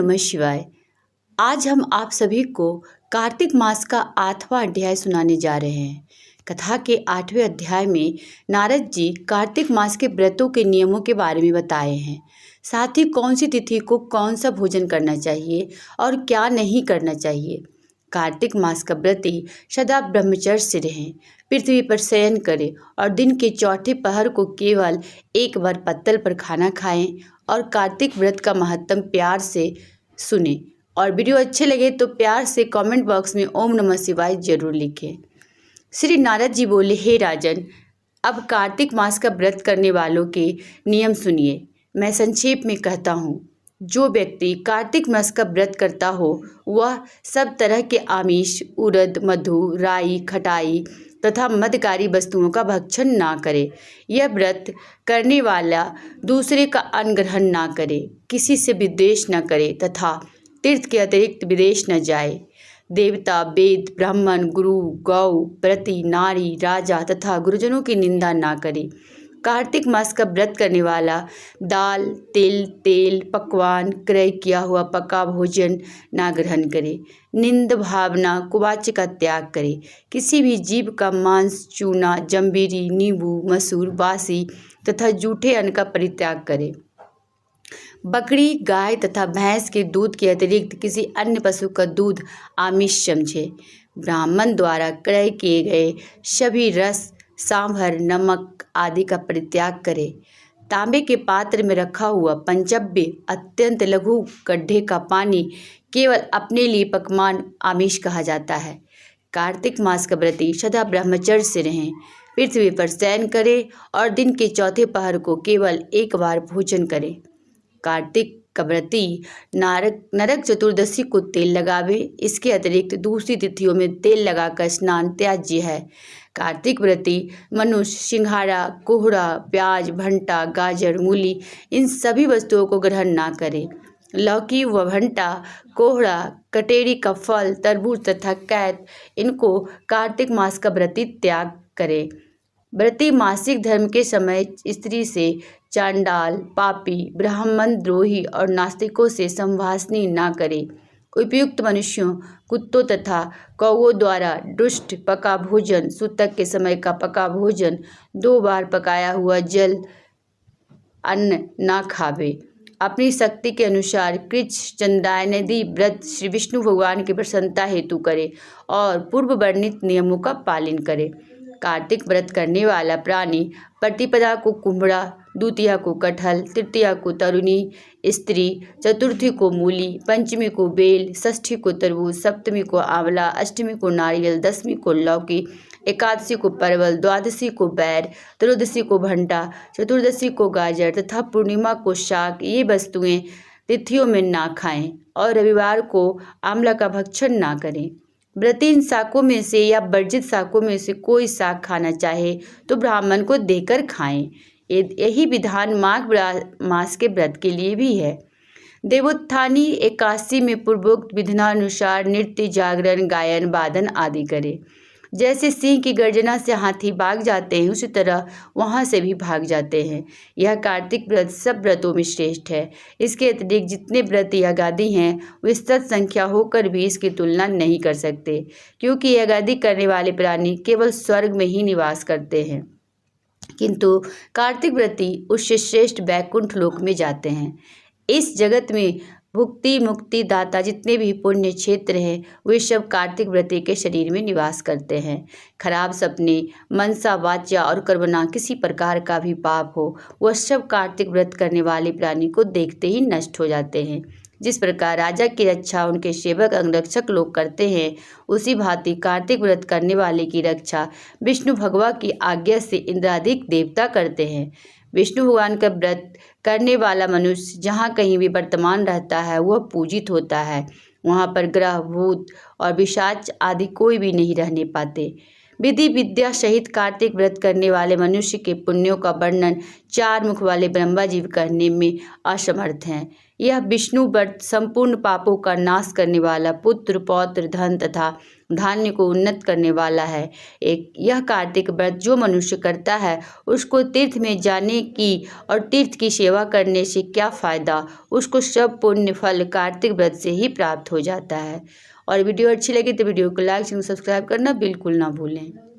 नमः शिवाय। आज हम आप सभी को कार्तिक मास का 8वां अध्याय सुनाने जा रहे हैं। कथा के 8वें अध्याय में नारद जी कार्तिक मास के व्रतों के नियमों के बारे में बताए हैं। साथ ही कौन सी तिथि को कौन सा भोजन करना चाहिए और क्या नहीं करना चाहिए। कार्तिक मास का व्रती सदा ब्रह्मचर्य से रहें, पृथ्वी पर शयन करें और दिन के चौथे पहर को केवल एक बार पत्तल पर खाना खाएं और कार्तिक व्रत का महत्व प्यार से सुने। और वीडियो अच्छे लगे तो प्यार से कमेंट बॉक्स में ओम नमः शिवाय जरूर लिखें। श्री नारद जी बोले, हे राजन, अब कार्तिक मास का व्रत करने वालों के नियम सुनिए। मैं संक्षेप में कहता हूँ। जो व्यक्ति कार्तिक मास का व्रत करता हो वह सब तरह के आमिष, उड़द, मधु, राई, खटाई तथा मदकारी वस्तुओं का भक्षण ना करे। यह व्रत करने वाला दूसरे का अन्न ग्रहण ना करे, किसी से विद्वेष न करे तथा तीर्थ के अतिरिक्त विदेश न जाए। देवता, वेद, ब्राह्मण, गुरु, गौ, प्रति, नारी, राजा तथा गुरुजनों की निंदा ना करे। कार्तिक मास का व्रत करने वाला दाल, तिल, तेल, पकवान, क्रय किया हुआ पका भोजन ना ग्रहण करे। निंद भावना, कुवाच का त्याग करे। किसी भी जीव का मांस, चूना, जम्बीरी, नींबू, मसूर, बासी तथा जूठे अन्न का परित्याग करे। बकरी, गाय तथा भैंस के दूध के अतिरिक्त किसी अन्य पशु का दूध आमिष समझे। ब्राह्मण द्वारा क्रय किए गए सभी रस, सांभर, नमक आदि का परित्याग करे। तांबे के पात्र में रखा हुआ पंचव्य अत्यंत लघु गड्ढे का पानी केवल अपने लिए पकवान आमिष कहा जाता है। कार्तिक मास का व्रती सदा ब्रह्मचर्य से रहें, पृथ्वी पर शयन करे और दिन के चौथे पहर को केवल एक बार भोजन करे। कार्तिक का व्रती नरक चतुर्दशी को तेल लगावे। इसके अतिरिक्त दूसरी तिथियों में तेल लगाकर स्नान त्याज्य है। कार्तिक व्रती मनुष्य सिंघाड़ा, कोहड़ा, प्याज, भंटा, गाजर, मूली इन सभी वस्तुओं को ग्रहण ना करे। लौकी व भंटा, कोहड़ा, कटेरी का फल, तरबूज तथा कैत इनको कार्तिक मास का व्रती त्याग करे। व्रती मासिक धर्म के समय स्त्री से चांडाल, पापी, ब्राह्मण द्रोही और नास्तिकों से संभाषणी ना करे। उपयुक्त मनुष्यों, कुत्तों तथा कौओं द्वारा दुष्ट पका भोजन, सूतक के समय का पका भोजन, 2 बार पकाया हुआ जल अन्न ना खावे। अपनी शक्ति के अनुसार कृच्छ चंद्रायनदी व्रत श्री विष्णु भगवान की प्रसन्नता हेतु करे और पूर्व वर्णित नियमों का पालन करे। कार्तिक व्रत करने वाला प्राणी प्रतिपदा को कुम्हड़ा, द्वितीया को कटहल, तृतीया को तरुणी स्त्री, चतुर्थी को मूली, पंचमी को बेल, षष्ठी को तरबूज, सप्तमी को आंवला, अष्टमी को नारियल, दसवीं को लौकी, एकादशी को परवल, द्वादशी को बैर, त्रयोदशी को भंटा, चतुर्दशी को गाजर तथा पूर्णिमा को शाक ये वस्तुएं तिथियों में ना खाएं और रविवार को आंवला का भक्षण ना करें। व्रती इन शाकों में से या वर्जित शाकों में से कोई शाक खाना चाहे तो ब्राह्मण को देकर खाएं। यही विधान माघ मास के व्रत के लिए भी है। देवोत्थानी एकादशी में पूर्वोक्त विधानानुसार नृत्य, जागरण, गायन, वादन आदि करे। जैसे सिंह की गर्जना से हाथी भाग जाते हैं उसी तरह वहाँ से भी भाग जाते हैं। यह कार्तिक व्रत सब व्रतों में श्रेष्ठ है। इसके अतिरिक्त जितने व्रत यज्ञादि हैं वे सत संख्या होकर भी इसकी तुलना नहीं कर सकते, क्योंकि यज्ञादि करने वाले प्राणी केवल स्वर्ग में ही निवास करते हैं, किंतु कार्तिक व्रती उससे श्रेष्ठ वैकुंठ लोक में जाते हैं। इस जगत में भुक्ति मुक्ति दाता जितने भी पुण्य क्षेत्र हैं वे सब कार्तिक व्रती के शरीर में निवास करते हैं। खराब सपने, मनसा, वाचा और कर्मणा किसी प्रकार का भी पाप हो वह सब कार्तिक व्रत करने वाले प्राणी को देखते ही नष्ट हो जाते हैं। जिस प्रकार राजा की रक्षा उनके सेवक अंगरक्षक लोग करते हैं उसी भांति कार्तिक व्रत करने वाले की रक्षा विष्णु भगवान की आज्ञा से इंद्रादिक देवता करते हैं। विष्णु भगवान का व्रत करने वाला मनुष्य जहाँ कहीं भी वर्तमान रहता है वह पूजित होता है। वहाँ पर ग्रह, भूत और पिशाच आदि कोई भी नहीं रहने पाते। विधि विद्या सहित कार्तिक व्रत करने वाले मनुष्य के पुण्यों का वर्णन 4 मुख वाले ब्रह्मा जी करने में असमर्थ हैं। यह विष्णु व्रत संपूर्ण पापों का नाश करने वाला, पुत्र पौत्र धन तथा धान्य को उन्नत करने वाला है। यह कार्तिक व्रत जो मनुष्य करता है उसको तीर्थ में जाने की और तीर्थ की सेवा करने से क्या फ़ायदा, उसको सब पुण्य फल कार्तिक व्रत से ही प्राप्त हो जाता है। और वीडियो अच्छी लगी तो वीडियो को लाइक और सब्सक्राइब करना बिल्कुल ना भूलें।